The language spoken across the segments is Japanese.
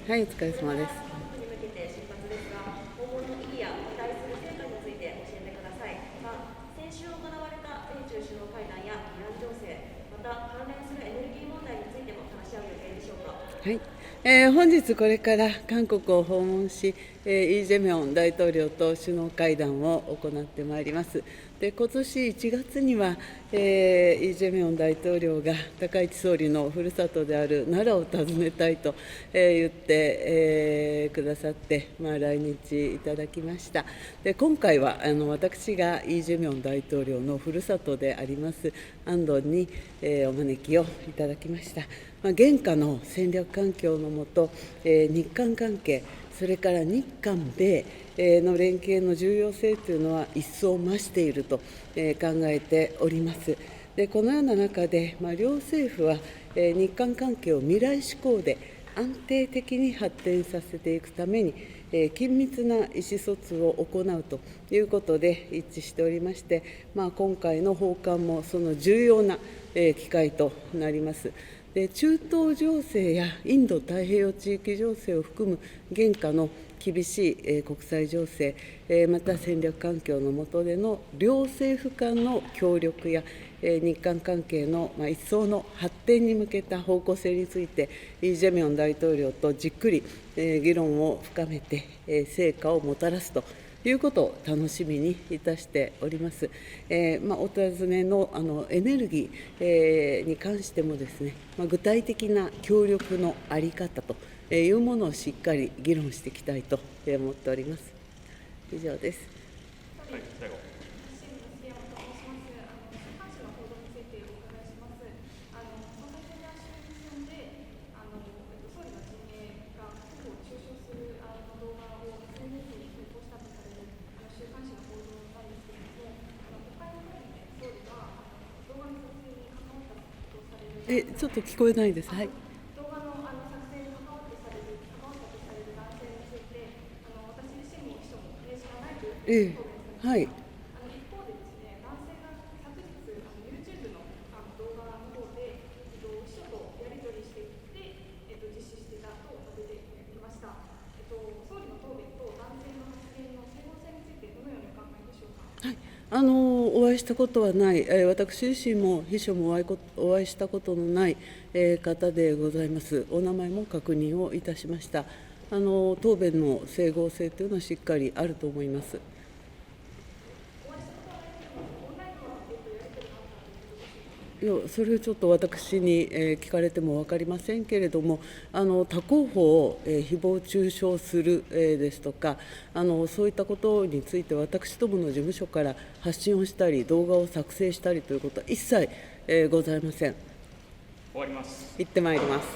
はい、お疲れ様です。韓国に向けて出発ですが、訪問の意義や期待する成果について教えてください。また、先週行われた米中首脳会談やイラン情勢、また関連するエネルギー問題についても話し合う予定でしょうか。はい、本日これから韓国を訪問し、イ・ジェミョン大統領と首脳会談を行ってまいります。で、今年1月には、イ・ジェミョン大統領が高市総理のふるさとである奈良を訪ねたいと、言って、くださって、来日いただきました。で、今回は私がイ・ジェミョン大統領のふるさとであります安藤に、お招きをいただきました。現下の戦略環境のもと、日韓関係、それから日韓米の連携の重要性というのは一層増していると考えております。で、このような中で、両政府は日韓関係を未来志向で安定的に発展させていくために、緊密な意思疎通を行うということで一致しておりまして、今回の訪韓もその重要な機会となります。で、中東情勢やインド太平洋地域情勢を含む現下の厳しい国際情勢、また戦略環境の下での両政府間の協力や日韓関係の一層の発展に向けた方向性について、イ・ジェミョン大統領とじっくり議論を深めて成果をもたらすということを楽しみにいたしております。お尋ねのエネルギーに関してもですね、具体的な協力の在り方というものをしっかり議論していきたいと思っております。以上です。はい、最後。ちょっと聞こえないです。はい。動画の作成に関わったとされる男性について、私自身も秘書も名刺がないという答弁されました。一方でですね、男性が昨日YouTube の動画の方で秘書とやり取りしていって実施していたと出ていました。総理の答弁と男性の発言の整合性についてどのようにお考えでしょうか。はい、お会いしたことはない、私自身も秘書もお会いしたことのない、方でございます。お名前も確認をいたしました。答弁の整合性というのはしっかりあると思います。それをちょっと私に聞かれても分かりませんけれども、他候補を誹謗中傷するですとか、そういったことについて、私どもの事務所から発信をしたり、動画を作成したりということは一切ございません。終わります。行ってまいります。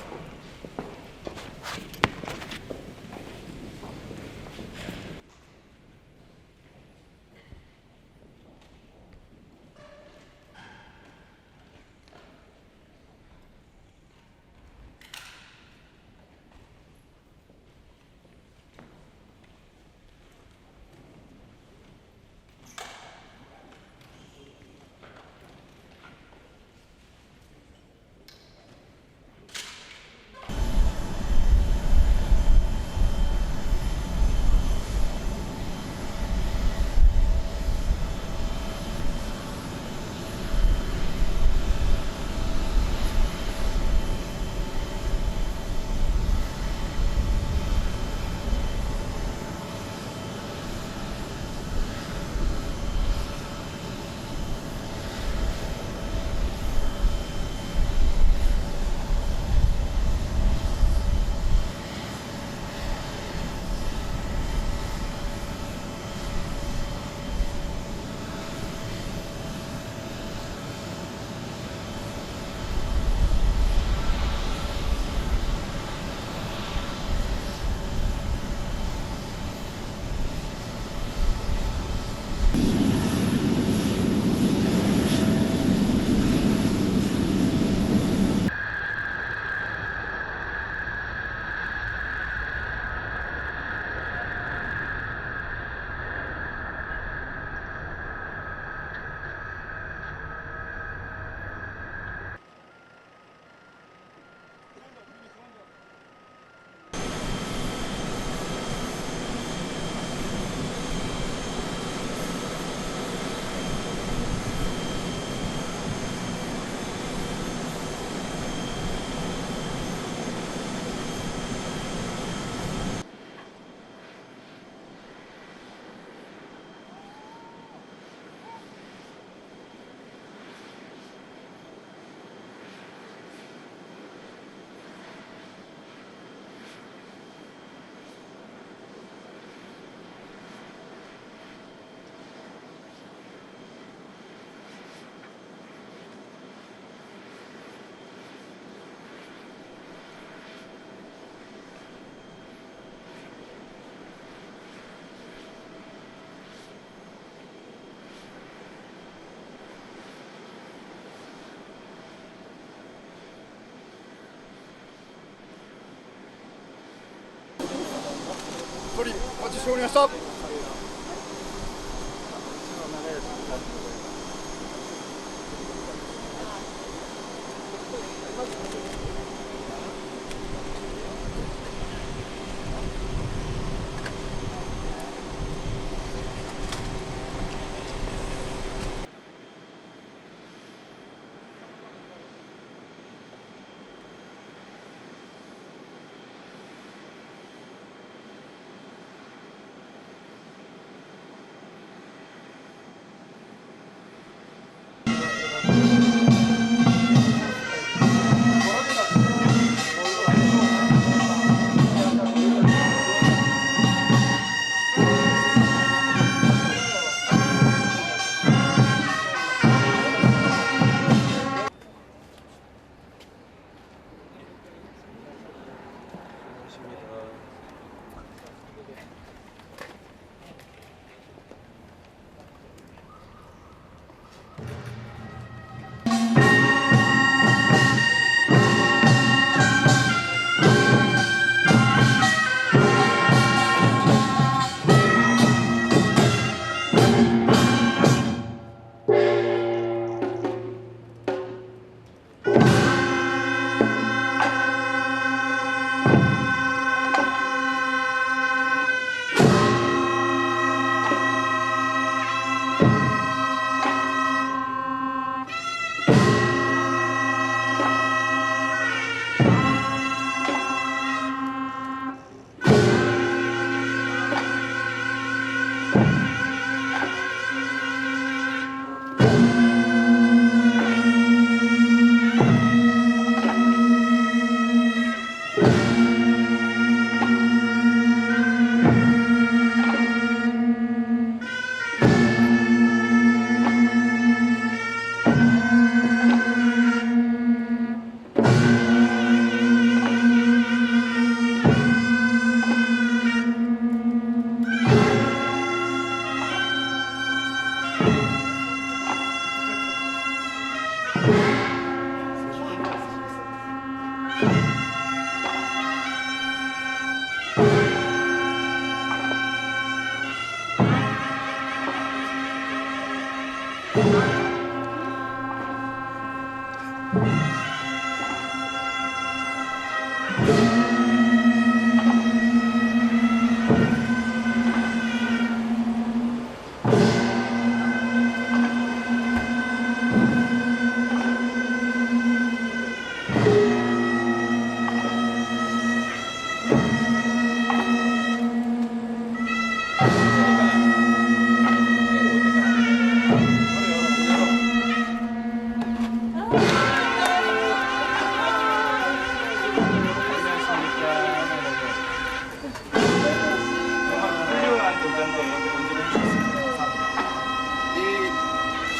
わりました。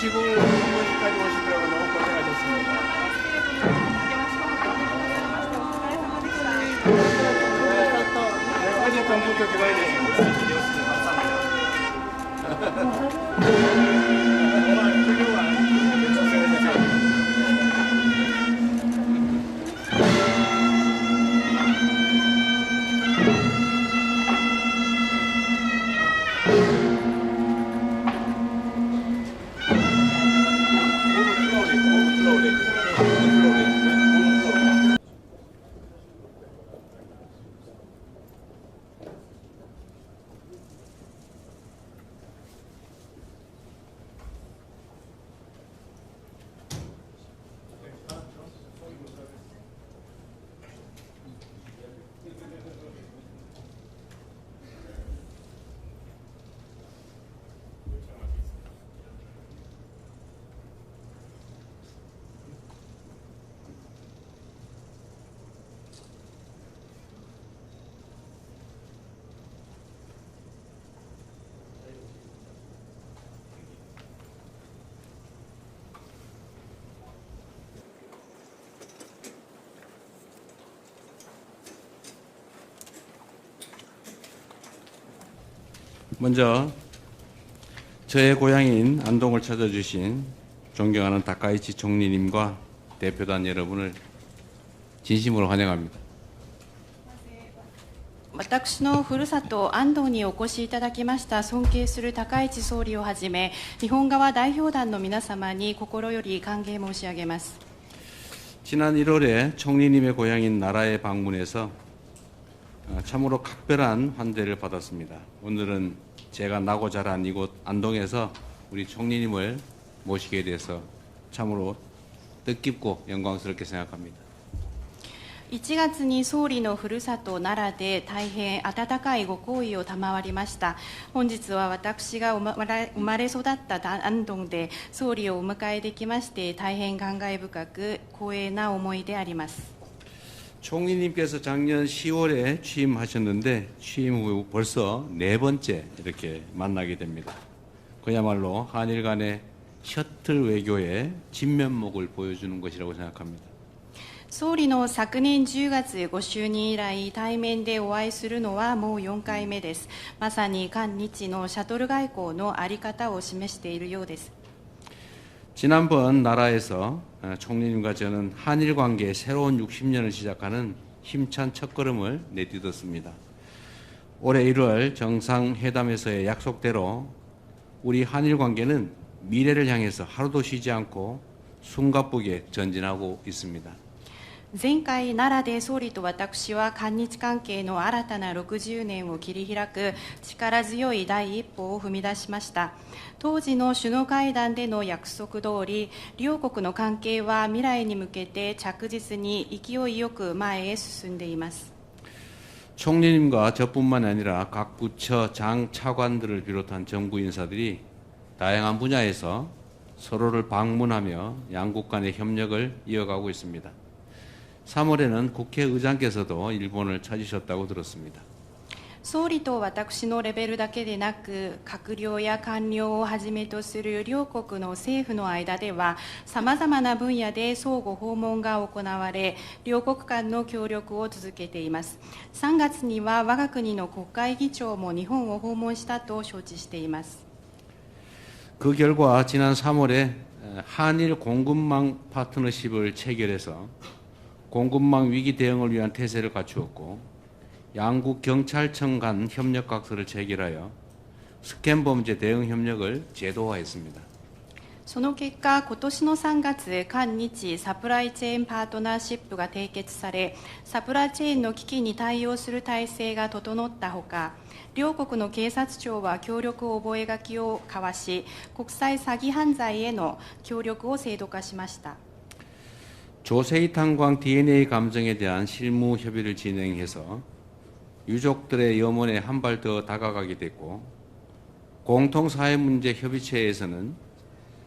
시골 공원까지 오시더라고 너무 고생하셨습니다. 어제 동북교 기봐야 되겠습니다. 정말 훌륭한 먼저 저의 고향인 안동을 찾아주신 존경하는 다카이치 총리님과 대표단 여러분을 진심으로 환영합니다. 私のふるさと安藤にお越しいただきました尊敬する高市総理をはじめ、日本側代表団の皆様に心より歓迎申し上げます。 지난 1월에 총리님의 고향인 나라에 방문해서 참으로 각별한 환대를 받았습니다. 오늘은 제가 나고 자란 이곳 안동에서 우리 총리님을 모시게 돼서 참으로 뜻깊고 영광스럽게 생각합니다. 1月に総理のふるさと奈良で大変温かいご好意を賜りました。本日は私が生まれ育った安東で総理をお迎えできまして大変感慨深く光栄な思いであります。 총리님께서 작년 10월에 취임하셨는데 취임 후 벌써 4번째 이렇게 만나게 됩니다. 그야말로 한일 간의 셔틀 외교의 진면목을 보여주는 것이라고 생각합니다. 総理の昨年10月ご就任以来、対面でお会いするのはもう4回目です。まさに韓日のシャトル外交の在り方を示しているようです。 지난번 나라에서 총리님과 저는 한일 관계의 새로운 60년을 시작하는 힘찬 첫걸음을 내딛었습니다. 올해 1월 정상회담에서의 약속대로 우리 한일 관계는 미래를 향해서 하루도 쉬지 않고 숨가쁘게 전진하고 있습니다. 前回奈良で総理と私は韓日関係の新たな60年を切り開く力強い第一歩を踏み出しました。当時の首脳会談での約束通り、両国の関係は未来に向けて着実に勢いよく前へ進んでいます。 총리님과 저뿐만 아니라 각 부처 장 차관들을 비롯한 정부 인사들이 다양한 분야에서 서로를 방문하며 양국 간의 협력을 이어가고 있습니다. 3월에는 국회의장께서도 일본을 찾으셨다고 들었습니다. 総理と私のレベルだけでなく、閣僚や官僚をはじめとする両国の政府の間では、さまざまな分野で相互訪問が行われ、両国間の協力を続けています。3月には我が国の国会議長も日本を訪問したと承知しています。 그 결과 지난 3월에 한일 공급망 파트너십을 체결해서 공급망 위기 대응을 위한 태세를 갖추었고 양국 경찰청 간 협력각서를 체결하여 스캔 범죄 대응 협력을 제도화했습니다. その結果、今年の3月、韓日サプライチェーンパートナーシップが締結され、サプライチェーンの危機に対応する体制が整ったほか、両国の警察庁は協力覚書を交わし、国際詐欺犯罪への協力を制度化しました。 조세희 탄광 DNA 감정에 대한 실무 협의를 진행해서 유족들의 염원에 한 발 더 다가가게 됐고 공통사회문제 협의체에서는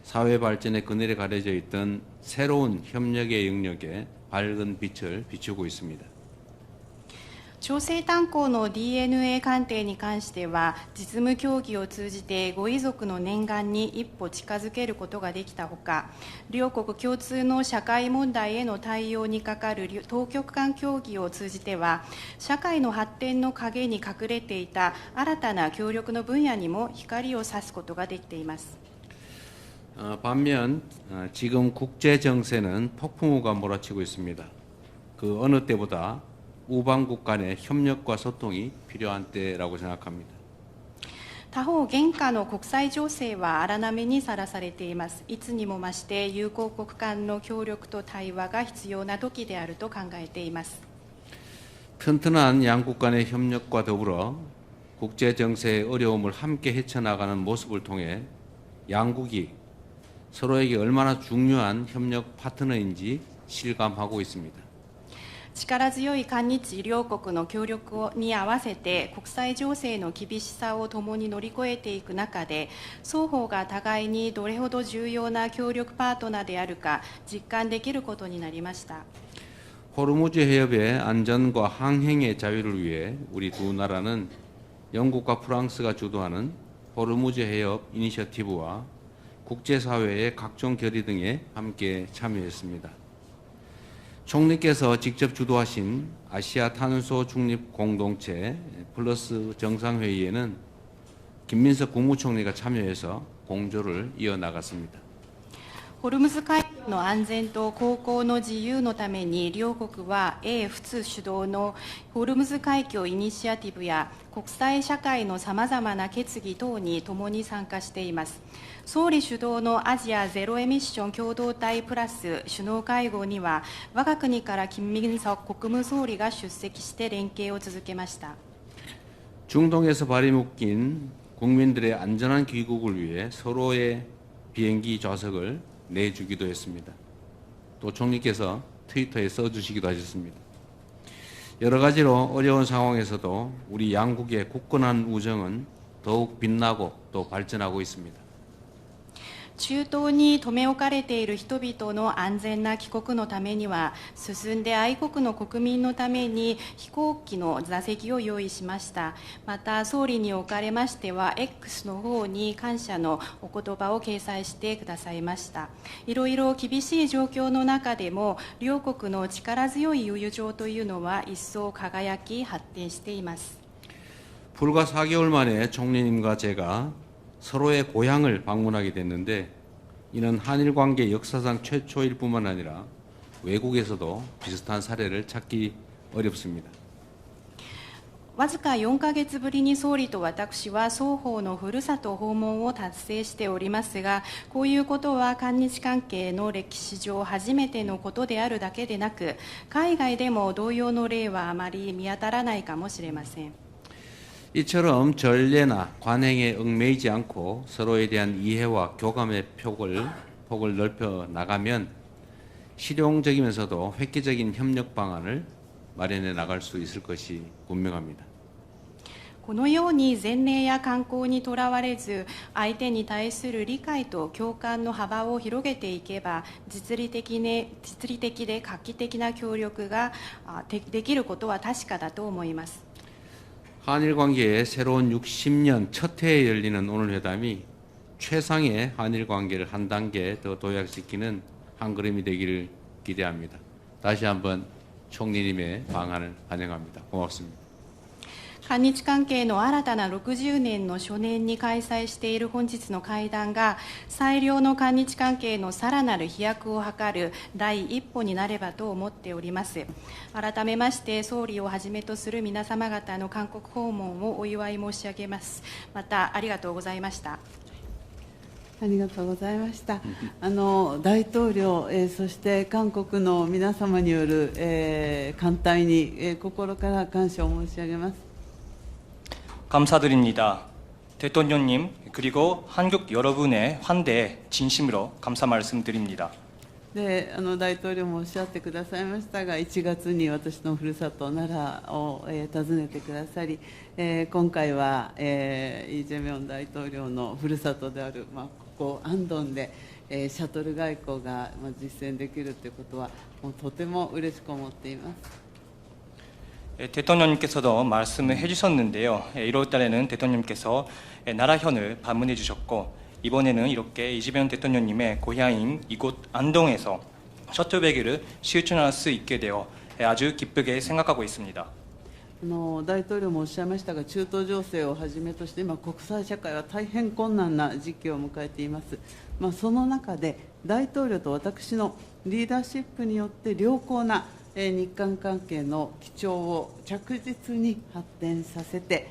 사회 발전의 그늘에 가려져 있던 새로운 협력의 영역에 밝은 빛을 비추고 있습니다. 調整炭鉱の DNA 鑑定に関しては、実務協議を通じてご遺族の念願に一歩近づけることができたほか、両国共通の社会問題への対応にかかる当局間協議を通じては、社会の発展の陰に隠れていた新たな協力の分野にも光を差すことができています。 반면 지금 국제 정세는 폭풍우가 몰아치고 있습니다. 그 어느 때보다 우방국 간의 협력과 소통이 필요한 때라고 생각합니다. 他方、現下の国際情勢は荒波にさらされています。いつにも増して友好国間の協力と対話が必要な時であると考えています。 튼튼한 양국 간의 협력과 더불어 국제 정세의 어려움을 함께 헤쳐나가는 모습을 통해 양국이 서로에게 얼마나 중요한 협력 파트너인지 실감하고 있습니다. 力強い韓日両国の協力に合わせて国際情勢の厳しさを共に乗り越えていく中で、双方が互いにどれほど重要な協力パートナーであるか実感できることになりました。 호르무즈 해협의 안전과 항행의 자유를 위해 우리 두 나라는 영국과 프랑스가 주도하는 호르무즈 해협 이니셔티브와 국제사회의 각종 결의 등에 함께 참여했습니다. 총리께서 직접 주도하신 아시아 탄소 중립 공동체 플러스 정상회의에는 김민석 국무총리가 참여해서 공조를 이어나갔습니다. ホルムズ海峡の安全と航行の自由のために両国は英仏主導のホルムズ海峡イニシアティブや国際社会のさまざまな決議等に共に参加しています。総理主導のアジアゼロエミッション共同体プラス首脳会合には我が国から金明석国務総理が出席して連携を続けました。 중동에서 발이 묶인 국민들의 안전한 귀국을 위해 서로의 비행기 좌석을 내주기도 했습니다. 또 총리께서 트위터에 써주시기도 하셨습니다. 여러 가지로 어려운 상황에서도 우리 양국의 굳건한 우정은 더욱 빛나고 또 발전하고 있습니다. 中東に留め置かれている人々の安全な帰国のためには進んで愛国の国民のために飛行機の座席を用意しました。また総理におかれましては X の方に感謝のお言葉を掲載してくださいました。いろいろ厳しい状況の中でも両国の力強い友情というのは一層輝き発展しています。 불과 4개월 만에 총리님과 제가 서로의 고향을 방문하게 됐는데 이는 한일 관계 역사상 최초일 뿐만 아니라 외국에서도 비슷한 사례를 찾기 어렵습니다. わずか4ヶ月ぶりに総理と私は双方のふるさと訪問を達成しておりますが、こういうことは韓日関係の歴史上初めてのことであるだけでなく、海外でも同様の例はあまり見当たらないかもしれません。 이처럼 전례나 관행에 얽매이지 않고 서로에 대한 이해와 교감의 폭을 넓혀 나가면 실용적이면서도 획기적인 협력 방안을 마련해 나갈 수 있을 것이 분명합니다. このように前例や慣行にとらわれず、相手に対する理解と共感の幅を広げていけば、実利的で画期的な協力ができることは確かだと思います。 한일 관계의 새로운 60년 첫 해에 열리는 오늘 회담이 최상의 한일 관계를 한 단계 더 도약시키는 한 걸음이 되기를 기대합니다. 다시 한번 총리님의 방안을 환영합니다. 고맙습니다. 韓日関係の新たな60年の初年に開催している本日の会談が最良の韓日関係のさらなる飛躍を図る第一歩になればと思っております。改めまして総理をはじめとする皆様方の韓国訪問をお祝い申し上げます。またありがとうございました。 ありがとうございました。大統領、そして韓国の皆様による、歓待に、心から感謝を申し上げます。 감사드립니다. 대통령님 그리고 한국 여러분의 환대에 진심으로 감사 말씀드립니다. で大統領もおっしゃってくださいましたが、1月に私のふるさと奈良を、訪ねてくださり、今回は、イ・ジェミョン大統領のふるさとである、ここアンドンで、シャトル外交が、実践できるということはもうとても嬉しく思っています。 대통령님께서도 말씀을 해주셨는데요. 1월 달에는 대통령님께서 나라현을 방문해 주셨고 이번에는 이렇게 이재명 대통령님의 고향인 이곳 안동에서 셔틀배기를 실천할 수 있게 되어 아주 기쁘게 생각하고 있습니다. 大統領もおっしゃいましたが、中東情勢をはじめとして今、国際社会は大変困難な時期を迎えています。その中で大統領と私のリーダーシップによって良好な日韓関係の基調を着実に発展させて、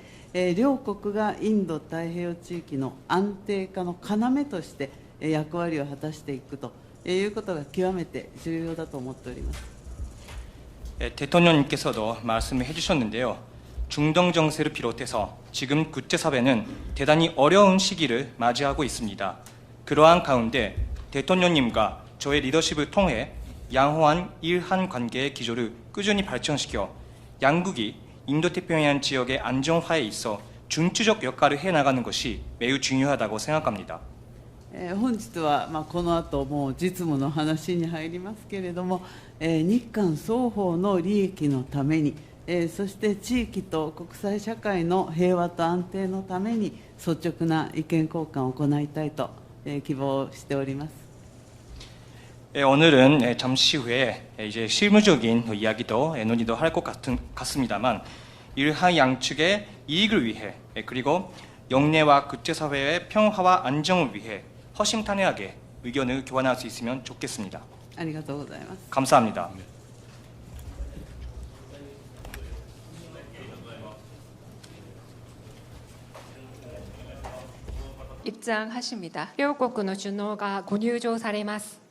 両国がインド太平洋地域の安定化の要として役割を果たしていくということが極めて重要だと思っております。 대통령님께서도 말씀을 해주셨는데요. 중동 정세를 비롯해서 지금 국제사회는 대단히 어려운 시기를 맞이하고 있습니다. 그러한 가운데 대통령님과 저의 리더십을 통해 양호한 일한 관계의 기조를 꾸준히 발전시켜 양국이 인도태평양 지역의 안정화에 있어 중추적 역할을 해나가는 것이 매우 중요하다고 생각합니다. 本日はこの後もう実務の話に入りますけれども、日韓双方の利益のために、そして地域と国際社会の平和と安定のために率直な意見交換を行いたいと希望しております。 오늘은 잠시 후에 이제 실무적인 이야기도 논의도 할 것 같습니다만 일한 양측의 이익을 위해 그리고 영내와 국제사회의 평화와 안정을 위해 허심탄회하게 의견을 교환할 수 있으면 좋겠습니다. ありがとうございます。 감사합니다. 입장하십니다. 両国の首脳がご入場されます。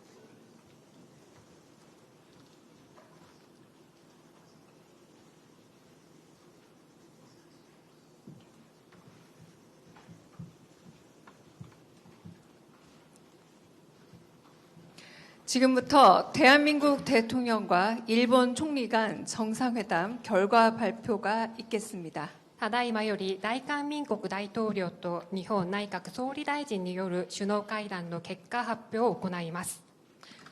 지금부터 대한민국 대통령과 일본 총리 간 정상회담 결과 발표가 있겠습니다. ただいまより大韓民国大統領と日本内閣総理大臣による首脳会談の結果発表を行います。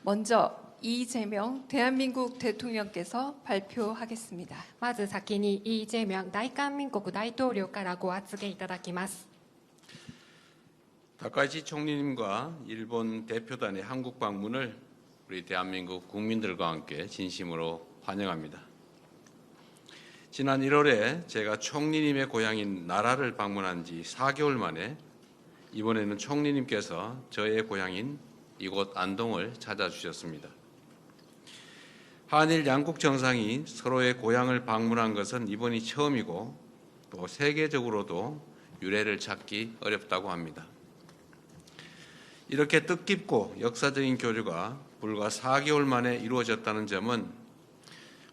먼저 이재명 대한민국 대통령께서 발표하겠습니다. まず先にイ・ジェミョン大韓民国大統領からご発言いただきます。 다카이치 총리님과 일본 대표단의 한국 방문을 우리 대한민국 국민들과 함께 진심으로 환영합니다. 지난 1월에 제가 총리님의 고향인 나라를 방문한 지 4개월 만에 이번에는 총리님께서 저의 고향인 이곳 안동을 찾아주셨습니다. 한일 양국 정상이 서로의 고향을 방문한 것은 이번이 처음이고 또 세계적으로도 유례를 찾기 어렵다고 합니다. 이렇게 뜻깊고 역사적인 교류가 불과 4개월 만에 이루어졌다는 점은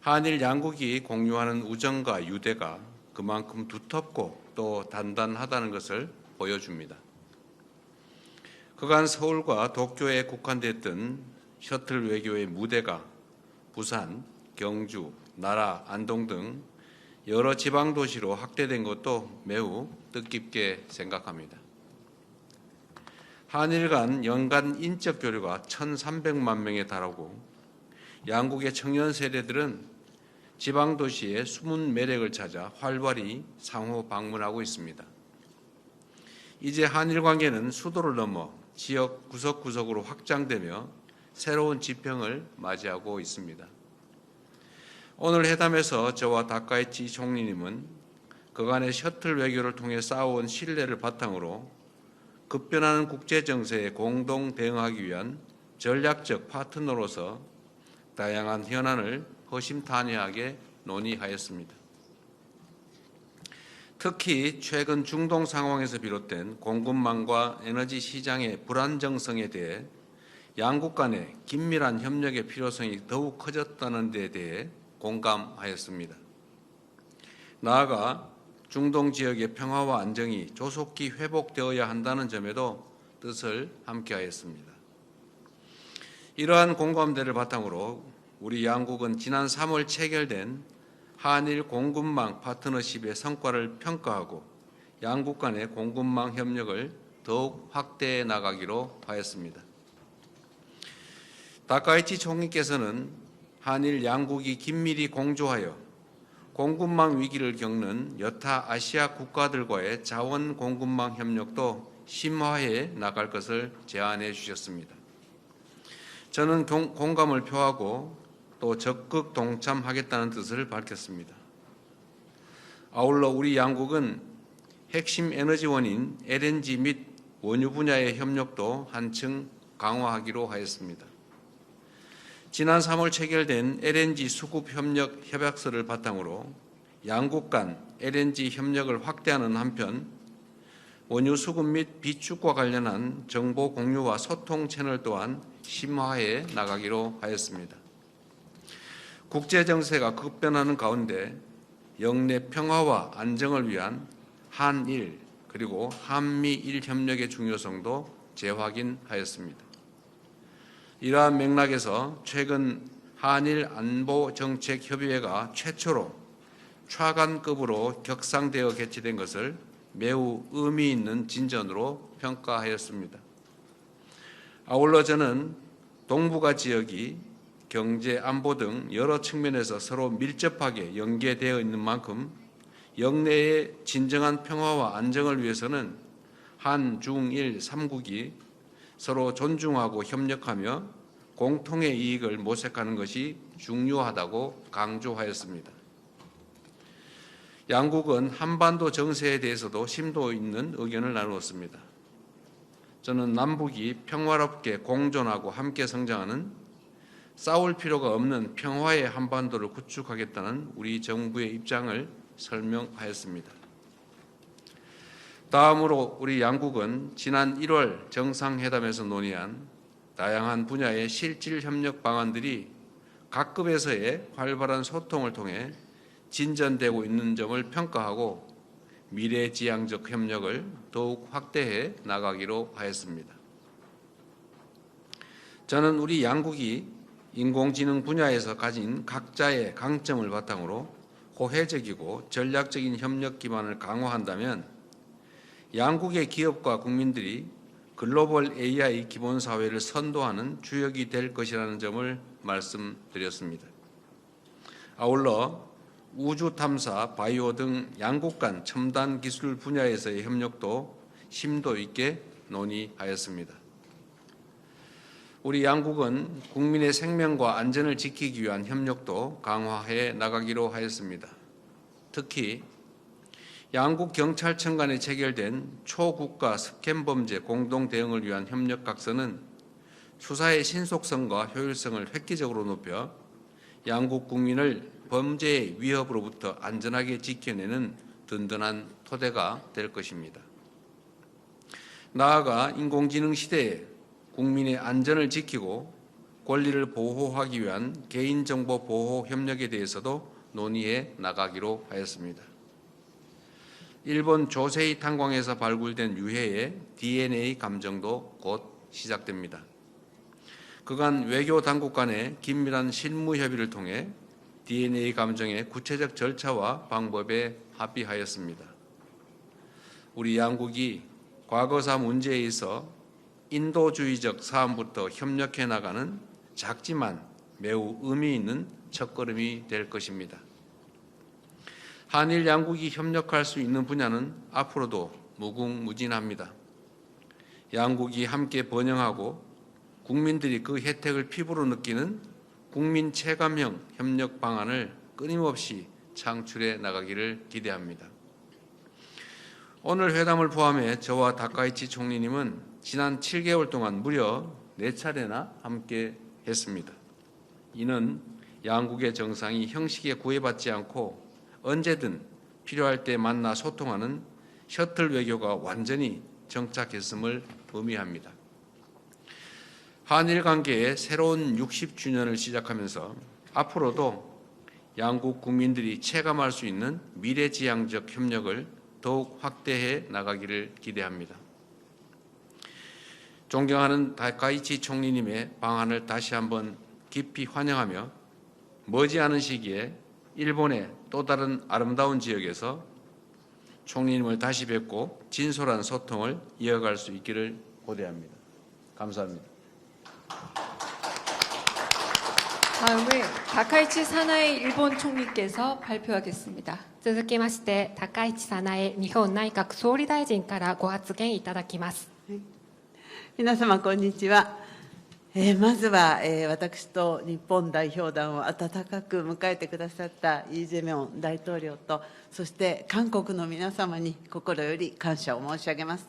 한일 양국이 공유하는 우정과 유대가 그만큼 두텁고 또 단단하다는 것을 보여줍니다. 그간 서울과 도쿄에 국한됐던 셔틀 외교의 무대가 부산, 경주, 나라, 안동 등 여러 지방 도시로 확대된 것도 매우 뜻깊게 생각합니다. 한일 간 연간 인적 교류가 1,300만 명에 달하고 양국의 청년 세대들은 지방 도시의 숨은 매력을 찾아 활발히 상호 방문하고 있습니다. 이제 한일 관계는 수도를 넘어 지역 구석구석으로 확장되며 새로운 지평을 맞이하고 있습니다. 오늘 회담에서 저와 다카이치 총리님은 그간의 셔틀 외교를 통해 쌓아온 신뢰를 바탕으로 급변하는 국제 정세에 공동 대응하기 위한 전략적 파트너로서 다양한 현안을 허심탄회하게 논의하였습니다. 특히 최근 중동 상황에서 비롯된 공급망과 에너지 시장의 불안정성에 대해 양국 간의 긴밀한 협력의 필요성이 더욱 커졌다는 데 대해 공감하였습니다. 나아가 중동 지역의 평화와 안정이 조속히 회복되어야 한다는 점에도 뜻을 함께하였습니다. 이러한 공감대를 바탕으로 우리 양국은 지난 3월 체결된 한일 공급망 파트너십의 성과를 평가하고 양국 간의 공급망 협력을 더욱 확대해 나가기로 하였습니다. 다카이치 총리께서는 한일 양국이 긴밀히 공조하여 공급망 위기를 겪는 여타 아시아 국가들과의 자원 공급망 협력도 심화해 나갈 것을 제안해 주셨습니다. 저는 공감을 표하고 또 적극 동참하겠다는 뜻을 밝혔습니다. 아울러 우리 양국은 핵심 에너지원인 LNG 및 원유 분야의 협력도 한층 강화하기로 하였습니다. 지난 3월 체결된 LNG 수급 협력 협약서를 바탕으로 양국 간 LNG 협력을 확대하는 한편 원유 수급 및 비축과 관련한 정보 공유와 소통 채널 또한 심화해 나가기로 하였습니다. 국제 정세가 급변하는 가운데 영내 평화와 안정을 위한 한일 그리고 한미일 협력의 중요성도 재확인하였습니다. 이러한 맥락에서 최근 한일 안보정책협의회가 최초로 차관급으로 격상되어 개최된 것을 매우 의미 있는 진전으로 평가하였습니다. 아울러 저는 동북아 지역이 경제, 안보 등 여러 측면에서 서로 밀접하게 연계되어 있는 만큼 영내의 진정한 평화와 안정을 위해서는 한, 중, 일 3국이 서로 존중하고 협력하며 공통의 이익을 모색하는 것이 중요하다고 강조하였습니다. 양국은 한반도 정세에 대해서도 심도 있는 의견을 나누었습니다. 저는 남북이 평화롭게 공존하고 함께 성장하는 싸울 필요가 없는 평화의 한반도를 구축하겠다는 우리 정부의 입장을 설명하였습니다. 다음으로 우리 양국은 지난 1월 정상회담에서 논의한 다양한 분야의 실질 협력 방안들이 각급에서의 활발한 소통을 통해 진전되고 있는 점을 평가하고 미래지향적 협력을 더욱 확대해 나가기로 하였습니다. 저는 우리 양국이 인공지능 분야에서 가진 각자의 강점을 바탕으로 호혜적이고 전략적인 협력 기반을 강화한다면 양국의 기업과 국민들이 글로벌 AI 기본사회를 선도하는 주역이 될 것이라는 점을 말씀드렸습니다. 아울러 우주 탐사, 바이오 등 양국 간 첨단 기술 분야에서의 협력도 심도 있게 논의하였습니다. 우리 양국은 국민의 생명과 안전을 지키기 위한 협력도 강화해 나가기로 하였습니다. 특히 양국 경찰청 간에 체결된 초국가 스캔 범죄 공동 대응을 위한 협력 각서는 수사의 신속성과 효율성을 획기적으로 높여 양국 국민을 범죄의 위협으로부터 안전하게 지켜내는 든든한 토대가 될 것입니다. 나아가 인공지능 시대에 국민의 안전을 지키고 권리를 보호하기 위한 개인정보 보호 협력에 대해서도 논의해 나가기로 하였습니다. 일본 조세이 탄광에서 발굴된 유해의 DNA 감정도 곧 시작됩니다. 그간 외교 당국 간의 긴밀한 실무 협의를 통해 DNA 감정의 구체적 절차와 방법에 합의하였습니다. 우리 양국이 과거사 문제에 있어 인도주의적 사안부터 협력해 나가는 작지만 매우 의미 있는 첫걸음이 될 것입니다. 한일 양국이 협력할 수 있는 분야는 앞으로도 무궁무진합니다. 양국이 함께 번영하고 국민들이 그 혜택을 피부로 느끼는 국민 체감형 협력 방안을 끊임없이 창출해 나가기를 기대합니다. 오늘 회담을 포함해 저와 다카이치 총리님은 지난 7개월 동안 무려 4차례나 함께 했습니다. 이는 양국의 정상이 형식에 구애받지 않고 언제든 필요할 때 만나 소통하는 셔틀 외교가 완전히 정착했음을 의미합니다. 한일 관계의 새로운 60주년을 시작하면서 앞으로도 양국 국민들이 체감할 수 있는 미래지향적 협력을 더욱 확대해 나가기를 기대합니다. 존경하는 다카이치 총리님의 방안을 다시 한번 깊이 환영하며 머지않은 시기에 일본의 또 다른 아름다운 지역에서 총리님을 다시 뵙고 진솔한 소통을 이어갈 수 있기를 고대합니다. 감사합니다. 다음은 다카이치 사나이 일본 총리께서 발표하겠습니다. 続きまして高市早苗日本内閣総理大臣からご発言いただきます。皆様こんにちは。まずは、私と日本代表団を温かく迎えてくださったイ・ジェミョン大統領と、そして韓国の皆様に心より感謝を申し上げます。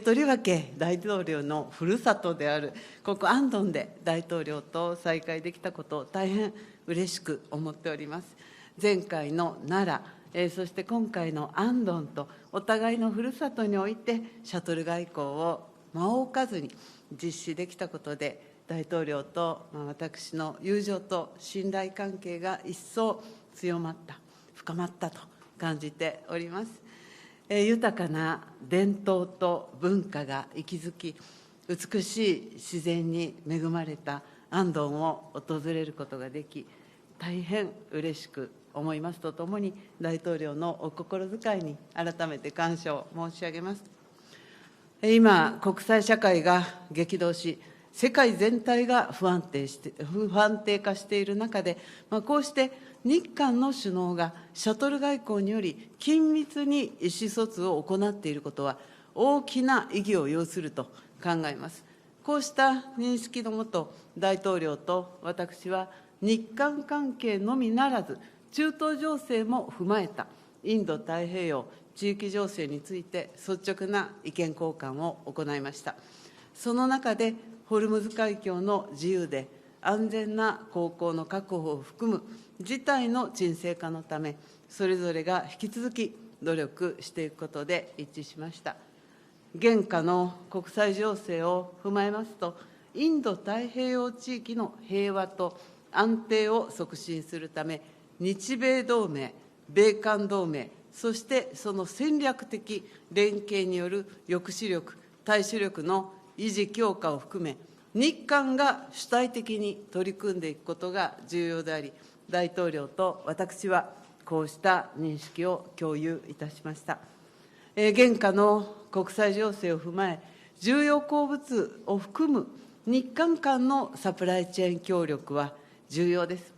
とりわけ大統領のふるさとであるここ安東で大統領と再会できたことを大変嬉しく思っております。前回の奈良、そして今回の安東とお互いのふるさとにおいてシャトル外交を間を置かずに実施できたことで、大統領と私の友情と信頼関係が一層強まった、深まったと感じております。豊かな伝統と文化が息づき、美しい自然に恵まれた安東を訪れることができ、大変嬉しく思いますとともに、大統領のお心遣いに改めて感謝を申し上げます。今、国際社会が激動し、世界全体が不安定化している中で、こうして日韓の首脳がシャトル外交により緊密に意思疎通を行っていることは、大きな意義を要すると考えます。こうした認識のもと、大統領と私は日韓関係のみならず、中東情勢も踏まえたインド太平洋地域情勢について率直な意見交換を行いました。その中で、ホルムズ海峡の自由で安全な航行の確保を含む事態の沈静化のため、それぞれが引き続き努力していくことで一致しました。現下の国際情勢を踏まえますと、インド太平洋地域の平和と安定を促進するため、日米同盟、米韓同盟、そしてその戦略的連携による抑止力、対処力の維持強化を含め、日韓が主体的に取り組んでいくことが重要であり、大統領と私はこうした認識を共有いたしました。現下の国際情勢を踏まえ、重要鉱物を含む日韓間のサプライチェーン協力は重要です。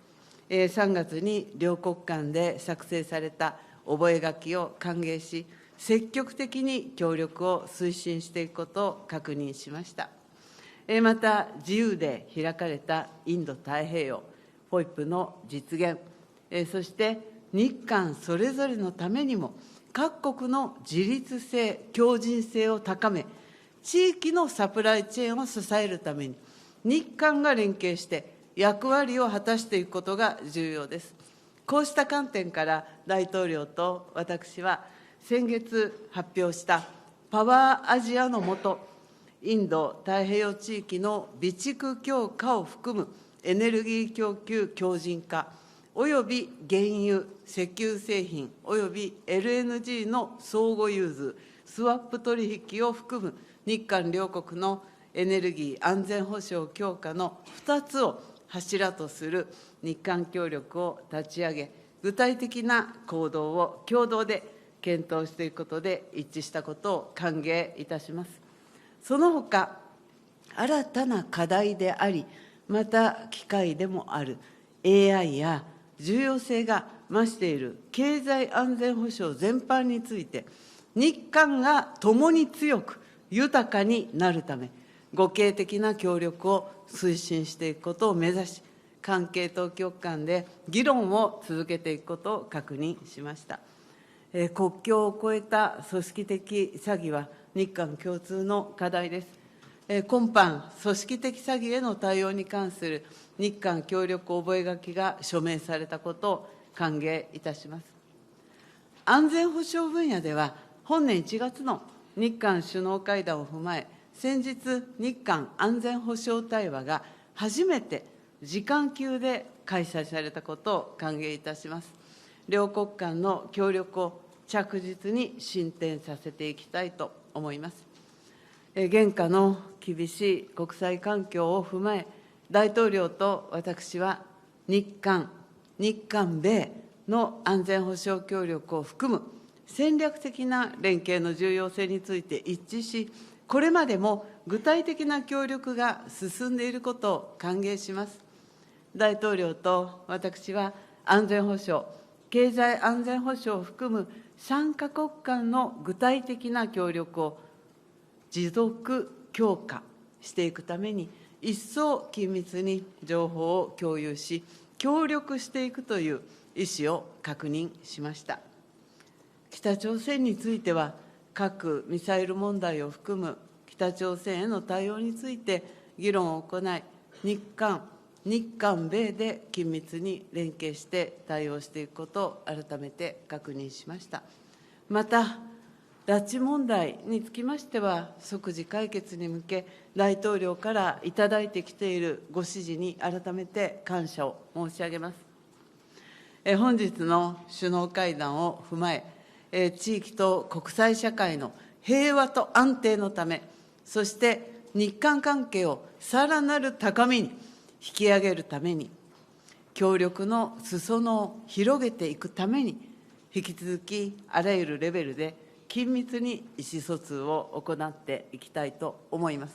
3月に両国間で作成された覚書を歓迎し、積極的に協力を推進していくことを確認しました。また、自由で開かれたインド太平洋、FOIP の実現、そして日韓それぞれのためにも、各国の自立性、強靭性を高め、地域のサプライチェーンを支えるために、日韓が連携して役割を果たしていくことが重要です。こうした観点から、大統領と私は、先月発表したパワーアジアの下、インド太平洋地域の備蓄強化を含むエネルギー供給強靭化、および原油、石油製品、および LNG の相互融通、スワップ取引を含む日韓両国のエネルギー安全保障強化の2つを柱とする日韓協力を立ち上げ、具体的な行動を共同で検討していくことで一致したことを歓迎いたします。そのほか、新たな課題であり、また機会でもある AI や重要性が増している経済安全保障全般について、日韓が共に強く豊かになるため、互恵的な協力を推進していくことを目指し、関係当局間で議論を続けていくことを確認しました。国境を越えた組織的詐欺は日韓共通の課題です。今般、組織的詐欺への対応に関する日韓協力覚書が署名されたことを歓迎いたします。安全保障分野では、本年1月の日韓首脳会談を踏まえ、先日、日韓安全保障対話が初めて時間級で開催されたことを歓迎いたします。両国間の協力を着実に進展させていきたいと思います。現下の厳しい国際環境を踏まえ、大統領と私は日韓、米の安全保障協力を含む戦略的な連携の重要性について一致し、これまでも具体的な協力が進んでいることを歓迎します。大統領と私は安全保障、経済安全保障を含む3カ国間の具体的な協力を持続強化していくために、一層緊密に情報を共有し、協力していくという意思を確認しました。北朝鮮については、核・ミサイル問題を含む北朝鮮への対応について議論を行い、日韓、米で緊密に連携して対応していくことを改めて確認しました。また、拉致問題につきましては、即時解決に向け、大統領からいただいてきているご指示に改めて感謝を申し上げます。本日の首脳会談を踏まえ、地域と国際社会の平和と安定のため、そして日韓関係をさらなる高みに引き上げるために、協力の裾野を広げていくために、引き続きあらゆるレベルで緊密に意思疎通を行っていきたいと思います。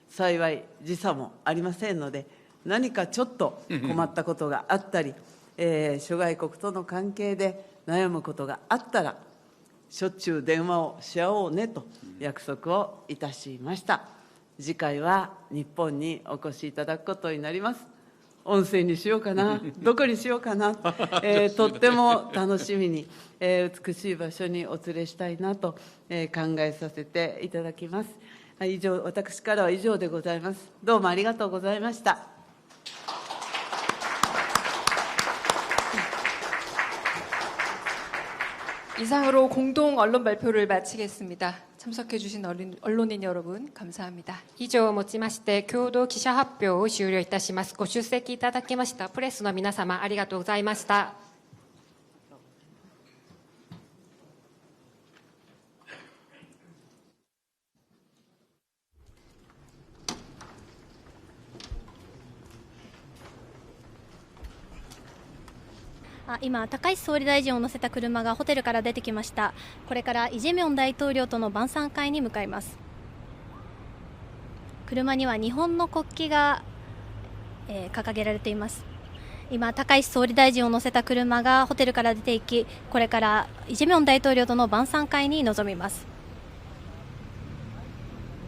幸い時差もありませんので、何かちょっと困ったことがあったり、諸外国との関係で悩むことがあったら、しょっちゅう電話をし合おうねと約束をいたしました。次回は日本にお越しいただくことになります。温泉にしようかな、どこにしようかな、とっても楽しみに、美しい場所にお連れしたいなと、考えさせていただきます。以上、私からは以上でございます。どうもありがとうございました。 이상으로 공동 언론 발표를 마치겠습니다. 참석해주신 언론인 여러분 감사합니다. 以上をもちまして共同記者発表を終了いたします。ご出席いただきましたプレスの皆様ありがとうございました。今、高市総理大臣を乗せた車がホテルから出てきました。これからイ・ジェミョン大統領との晩餐会に向かいます。車には日本の国旗が、掲げられています。今、高市総理大臣を乗せた車がホテルから出て行き、これからイ・ジェミョン大統領との晩餐会に臨みます。